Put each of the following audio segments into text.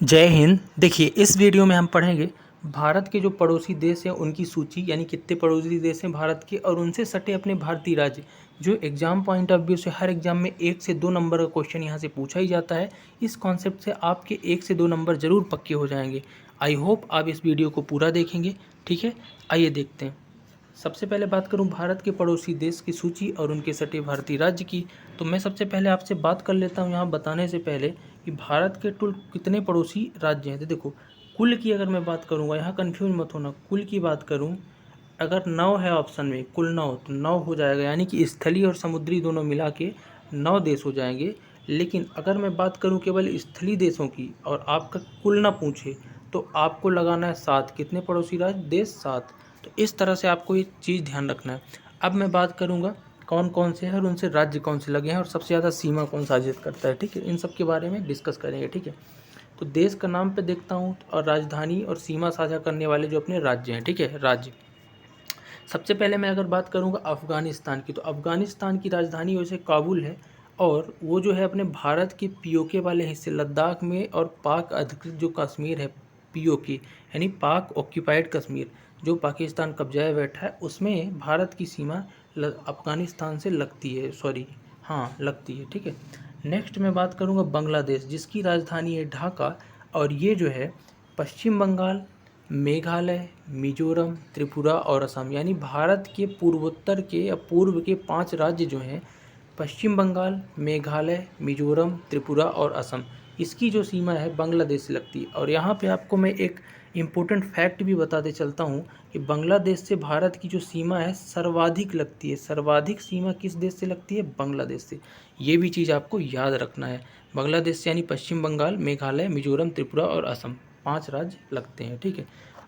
जय हिंद। देखिए, इस वीडियो में हम पढ़ेंगे भारत के जो पड़ोसी देश हैं उनकी सूची, यानी कितने पड़ोसी देश हैं भारत के और उनसे सटे अपने भारतीय राज्य। जो एग्जाम पॉइंट ऑफ व्यू से हर एग्जाम में 1 से 2 नंबर का क्वेश्चन यहाँ से पूछा ही जाता है। इस कॉन्सेप्ट से आपके 1 से 2 नंबर जरूर पक्के हो जाएंगे। आई होप आप इस वीडियो को पूरा देखेंगे। ठीक है, आइए देखते हैं। सबसे पहले बात करूं भारत के पड़ोसी देश की सूची और उनके सटे भारतीय राज्य की, तो मैं सबसे पहले आपसे बात कर लेता हूं यहाँ बताने से पहले कि भारत के कुल कितने पड़ोसी राज्य हैं। तो देखो, कुल की अगर मैं बात करूँगा, यहाँ कन्फ्यूज मत होना, कुल की बात करूँ अगर 9 है ऑप्शन में, कुल 9, तो 9 हो जाएगा, यानी कि स्थलीय और समुद्री दोनों मिला के 9 देश हो जाएंगे। लेकिन अगर मैं बात करूं केवल स्थलीय देशों की और आपका कुल ना पूछे, तो आपको लगाना है 7। कितने पड़ोसी राज्य देश? 7। तो इस तरह से आपको ये चीज़ ध्यान रखना है। अब मैं बात करूंगा कौन कौन से हैं और उनसे राज्य कौन से लगे हैं और सबसे ज़्यादा सीमा कौन साझित करता है। ठीक है, इन सब के बारे में डिस्कस करेंगे। ठीक है, तो देश का नाम पे देखता हूँ और राजधानी और सीमा साझा करने वाले जो अपने राज्य हैं। ठीक है, राज्य सबसे पहले मैं अगर बात करूंगा अफ़गानिस्तान की, तो अफ़गानिस्तान की राजधानी वैसे काबुल है और वो जो है अपने भारत के पीओके वाले हिस्से लद्दाख में और पाक अधिकृत जो कश्मीर है, पीओके यानी पाक ऑक्यूपाइड कश्मीर जो पाकिस्तान कब्जाए बैठा है, उसमें भारत की सीमा अफ़गानिस्तान से लगती है। सॉरी, हाँ लगती है। ठीक है, नेक्स्ट मैं बात करूँगा बांग्लादेश, जिसकी राजधानी है ढाका और ये जो है पश्चिम बंगाल, मेघालय, मिजोरम, त्रिपुरा और असम, यानी भारत के पूर्वोत्तर के या पूर्व के 5 राज्य जो हैं पश्चिम बंगाल, मेघालय, मिजोरम, त्रिपुरा और असम, इसकी जो सीमा है बांग्लादेश से लगती है। और यहाँ पे आपको मैं एक इम्पोर्टेंट फैक्ट भी बताते चलता हूँ कि बांग्लादेश से भारत की जो सीमा है सर्वाधिक लगती है। सर्वाधिक सीमा किस देश से लगती है? बांग्लादेश से। ये भी चीज़ आपको याद रखना है। बांग्लादेश से यानी पश्चिम बंगाल, मेघालय, मिजोरम, त्रिपुरा और असम, 5 राज्य लगते हैं। ठीक है,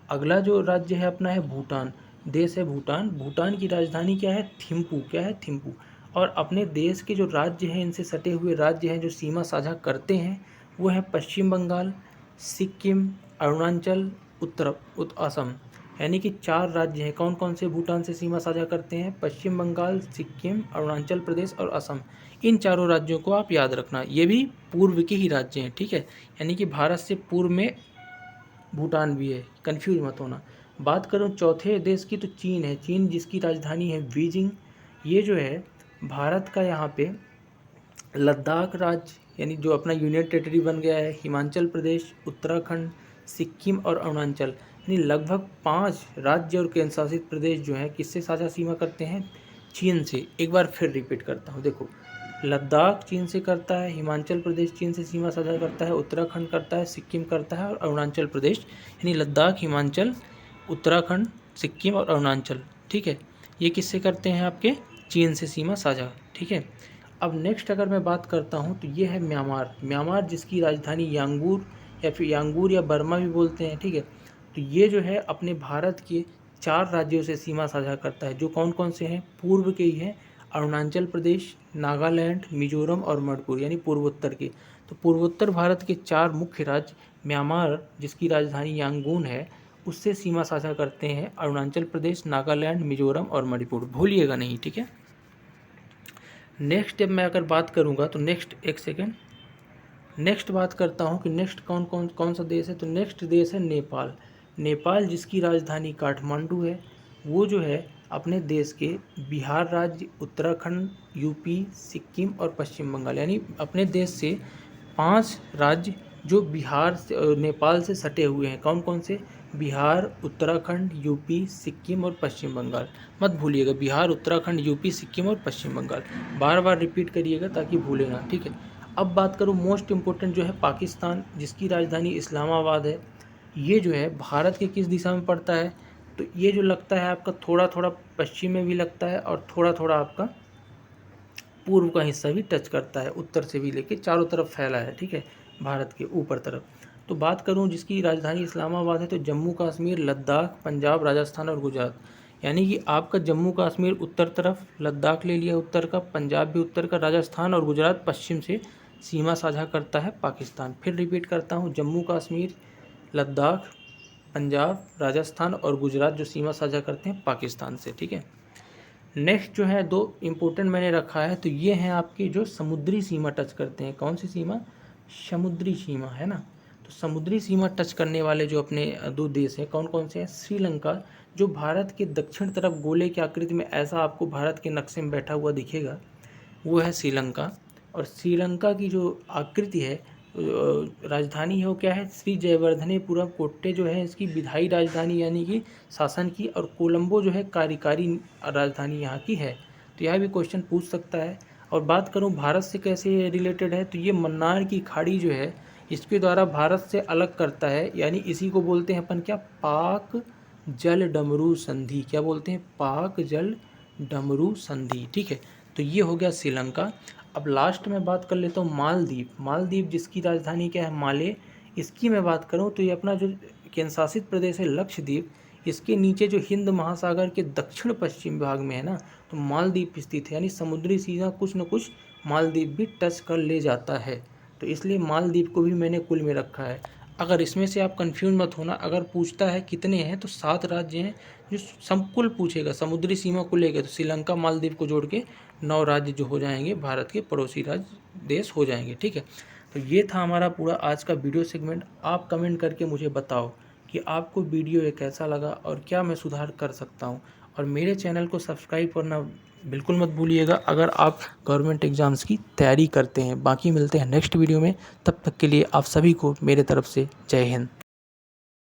अगला जो राज्य है अपना है भूटान। देश है भूटान। भूटान की राजधानी क्या है? थिम्पू। क्या है? थिम्पू। और अपने देश के जो राज्य हैं, इनसे सटे हुए राज्य हैं जो सीमा साझा करते हैं, वो है पश्चिम बंगाल, सिक्किम, अरुणाचल, असम, यानी कि 4 राज्य हैं। कौन कौन से भूटान से सीमा साझा करते हैं? पश्चिम बंगाल, सिक्किम, अरुणाचल प्रदेश और असम। इन चारों राज्यों को आप याद रखना, ये भी पूर्व के ही राज्य हैं। ठीक है, यानी कि भारत से पूर्व में भूटान भी है, कंफ्यूज मत होना। बात करूं चौथे देश की, तो चीन है। चीन जिसकी राजधानी है बीजिंग। ये जो है भारत का यहाँ पे लद्दाख राज्य, यानी जो अपना यूनियन टेरिटरी बन गया है, हिमाचल प्रदेश, उत्तराखंड, सिक्किम और अरुणाचल, यानी लगभग 5 राज्य और केंद्र शासित प्रदेश जो हैं किससे साझा सीमा करते हैं? चीन से। एक बार फिर रिपीट करता हूँ, देखो, लद्दाख चीन से करता है, हिमाचल प्रदेश चीन से सीमा साझा करता है, उत्तराखंड करता है, सिक्किम करता है और अरुणाचल प्रदेश, यानी लद्दाख, हिमाचल, उत्तराखंड, सिक्किम और अरुणाचल। ठीक है, ये किससे करते हैं? आपके चीन से सीमा साझा। ठीक है, अब नेक्स्ट अगर मैं बात करता हूँ तो ये है म्यांमार। म्यांमार जिसकी राजधानी यांगूर या फिर यांगूर या बर्मा भी बोलते हैं। ठीक है, तो ये जो है अपने भारत के 4 राज्यों से सीमा साझा करता है, जो कौन कौन से हैं? पूर्व के ही हैं, अरुणाचल प्रदेश, नागालैंड, मिजोरम और मणिपुर, यानी पूर्वोत्तर के। तो पूर्वोत्तर भारत के 4 मुख्य राज्य म्यांमार जिसकी राजधानी यांगून है उससे सीमा साझा करते हैं अरुणाचल प्रदेश, नागालैंड, मिजोरम और मणिपुर, भूलिएगा नहीं। ठीक है, नेक्स्ट जब मैं अगर बात करूँगा तो नेक्स्ट, एक सेकेंड, नेक्स्ट बात करता हूँ कि नेक्स्ट कौन कौन कौन सा देश है। तो नेक्स्ट देश है नेपाल। नेपाल जिसकी राजधानी काठमांडू है, वो जो है अपने देश के बिहार राज्य, उत्तराखंड, यूपी, सिक्किम और पश्चिम बंगाल, यानी अपने देश से 5 राज्य जो बिहार से नेपाल से सटे हुए हैं। कौन कौन से? बिहार, उत्तराखंड, यूपी, सिक्किम और पश्चिम बंगाल। मत भूलिएगा, बिहार, उत्तराखंड, यूपी, सिक्किम और पश्चिम बंगाल, बार बार रिपीट करिएगा ताकि भूले ना। ठीक है, अब बात करूँ मोस्ट इम्पोर्टेंट जो है पाकिस्तान, जिसकी राजधानी इस्लामाबाद है। ये जो है भारत के किस दिशा में पड़ता है? तो ये जो लगता है आपका थोड़ा थोड़ा पश्चिम में भी लगता है और थोड़ा थोड़ा आपका पूर्व का हिस्सा भी टच करता है, उत्तर से भी लेके चारों तरफ फैला है। ठीक है, भारत के ऊपर तरफ। तो बात करूं जिसकी राजधानी इस्लामाबाद है, तो जम्मू कश्मीर, लद्दाख, पंजाब, राजस्थान और गुजरात, यानी कि आपका जम्मू कश्मीर उत्तर तरफ, लद्दाख ले लिया उत्तर का, पंजाब भी उत्तर का, राजस्थान और गुजरात पश्चिम से सीमा साझा करता है पाकिस्तान। फिर रिपीट करता हूँ, जम्मू कश्मीर, लद्दाख, पंजाब, राजस्थान और गुजरात जो सीमा साझा करते हैं पाकिस्तान से। ठीक है, नेक्स्ट जो है 2 इम्पोर्टेंट मैंने रखा है, तो ये हैं आपके जो समुद्री सीमा टच करते हैं। कौन सी सीमा? समुद्री सीमा है ना। तो समुद्री सीमा टच करने वाले जो अपने दो देश हैं कौन कौन से हैं? श्रीलंका, जो भारत के दक्षिण तरफ गोले की आकृति में ऐसा आपको भारत के नक्शे में बैठा हुआ दिखेगा, वो है श्रीलंका। और श्रीलंका की जो आकृति है, राजधानी है वो क्या है? श्री जयवर्धनेपुरम कोट्टे जो है इसकी विधायी राजधानी यानी कि शासन की, और कोलंबो जो है कार्यकारी राजधानी यहाँ की है। तो यह भी क्वेश्चन पूछ सकता है। और बात करूँ भारत से कैसे रिलेटेड है, तो ये मन्नार की खाड़ी जो है इसके द्वारा भारत से अलग करता है, यानी इसी को बोलते हैं अपन क्या? पाक जल डमरू संधि। क्या बोलते हैं? पाक जल डमरू संधि। ठीक है, तो ये हो गया श्रीलंका। अब लास्ट में बात कर लेता हूँ मालदीव। मालदीव जिसकी राजधानी क्या है? माले। इसकी मैं बात करूँ तो ये अपना जो केंद्र शासित प्रदेश है लक्षद्वीप, इसके नीचे जो हिंद महासागर के दक्षिण पश्चिम भाग में है ना, तो मालदीव स्थित है। यानी समुद्री सीमा कुछ न कुछ मालदीव भी टच कर ले जाता है, तो इसलिए मालदीव को भी मैंने कुल में रखा है। अगर इसमें से आप कंफ्यूज मत होना, अगर पूछता है कितने हैं तो 7 राज्य हैं। जो संकुल पूछेगा समुद्री सीमा को लेकर, तो श्रीलंका मालदीव को जोड़ के 9 राज्य जो हो जाएंगे भारत के पड़ोसी राज्य देश हो जाएंगे। ठीक है, तो ये था हमारा पूरा आज का वीडियो सेगमेंट। आप कमेंट करके मुझे बताओ कि आपको वीडियो ये कैसा लगा और क्या मैं सुधार कर सकता हूँ। और मेरे चैनल को सब्सक्राइब करना बिल्कुल मत भूलिएगा अगर आप गवर्नमेंट एग्ज़ाम्स की तैयारी करते हैं। बाकी मिलते हैं नेक्स्ट वीडियो में, तब तक के लिए आप सभी को मेरे तरफ से जय हिंद।